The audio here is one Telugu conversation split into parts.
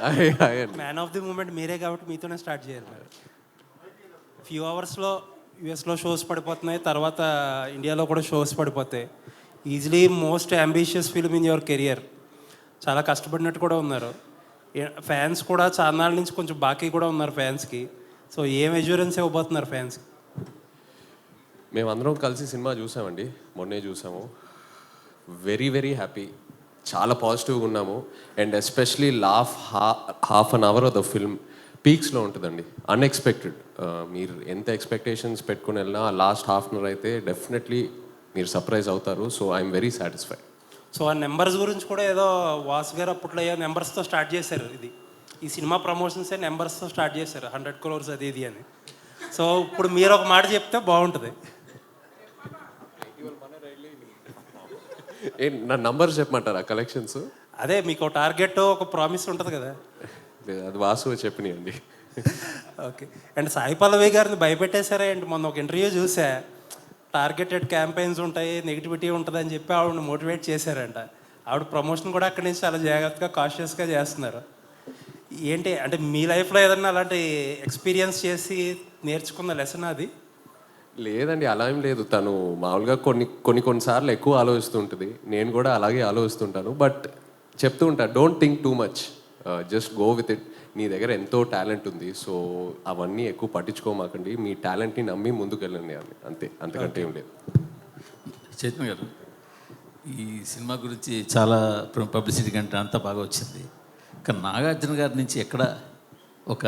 అయ్యండి. మ్యాన్ ఆఫ్ ది మూమెంట్ మీరే కాబట్టి మీతోనే స్టార్ట్ చేయాలి మీరు. ఫ్యూ అవర్స్లో యూఎస్లో షోస్ పడిపోతున్నాయి, తర్వాత ఇండియాలో కూడా షోస్ పడిపోతాయి. Easily most ambitious film in your career. చాలా కష్టపడినట్టు కూడా ఉన్నారు. ఫ్యాన్స్ కూడా చాలా నాళ్ళ నుంచి కొంచెం బాకీ కూడా ఉన్నారు ఫ్యాన్స్కి. సో ఏం ఎష్యూరెన్స్ ఇవ్వబోతున్నారు ఫ్యాన్స్కి? మేమందరం కలిసి సినిమా చూసామండి, మొన్నే చూసాము. వెరీ వెరీ హ్యాపీ, చాలా పాజిటివ్గా ఉన్నాము. And especially half an hour of the film పీక్స్లో ఉంటుందండి. అన్ఎక్స్పెక్టెడ్. మీరు ఎంత ఎక్స్పెక్టేషన్స్ పెట్టుకుని వెళ్ళినా లాస్ట్ హాఫ్ అన్ అవర్ అయితే డెఫినెట్లీ మీరు సర్ప్రైజ్ అవుతారు. So I'm very satisfied. So ఆ నెంబర్స్ గురించి కూడా ఏదో వాసు గారు అప్పట్లో అయ్యో నెంబర్స్తో స్టార్ట్ చేశారు. ఈ సినిమా ప్రమోషన్సే నెంబర్స్తో స్టార్ట్ చేశారు, 100 crores అది ఇది అని. సో ఇప్పుడు మీరు ఒక మాట చెప్తే బాగుంటుంది. నా నంబర్స్ చెప్పమంటారా కలెక్షన్స్? అదే మీకు ఒక టార్గెట్, ఒక ప్రామిస్ ఉంటుంది కదా. అది వాసు చెప్పినాయండి. ఓకే. అండ్ సాయి పల్లవి గారిని భయపెట్టేశారా అండి? మొన్న ఒక ఇంటర్వ్యూ చూసా, టార్గెటెడ్ క్యాంపెయిన్స్ ఉంటాయి, నెగిటివిటీ ఉంటుంది అని చెప్పి ఆవిడని మోటివేట్ చేశారంట. ఆవిడ ప్రమోషన్ కూడా అక్కడి నుంచి చాలా జాగ్రత్తగా కాషియస్గా చేస్తున్నారు. ఏంటి అంటే మీ లైఫ్లో ఏదన్నా అలాంటి ఎక్స్పీరియన్స్ చేసి నేర్చుకున్న లెసన్ అది? లేదండి, అలా ఏం లేదు. తను మామూలుగా కొన్నిసార్లు ఎక్కువ ఆలోచిస్తుంటుంది. నేను కూడా అలాగే ఆలోచిస్తుంటాను. బట్ చెప్తూ ఉంటా, don't think too much, just go with it. నీ దగ్గర ఎంతో టాలెంట్ ఉంది, సో అవన్నీ ఎక్కువ పట్టించుకోమాకండి. మీ టాలెంట్ని నమ్మి ముందుకు వెళ్ళండి అని, అంతే, అంతకంటే ఏం లేదు. చైతన్య గారు, ఈ సినిమా గురించి చాలా పబ్లిసిటీ కంటే అంతా బాగా వచ్చింది. కానీ నాగార్జున గారి నుంచి ఎక్కడ ఒక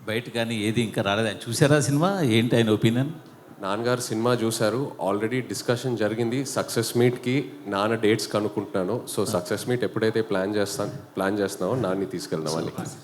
బయట కానీ ఏది ఇంకా రాలేదు. ఆయన చూసారా సినిమా? ఏంటి ఆయన ఒపీనియన్? నాన్నగారు సినిమా చూశారు, ఆల్రెడీ డిస్కషన్ జరిగింది. సక్సెస్ మీట్కి నాన్న డేట్స్ కనుక్కుంటున్నాను. సో సక్సెస్ మీట్ ఎప్పుడైతే ప్లాన్ చేస్తున్నామో నాన్ని తీసుకెళ్దామని.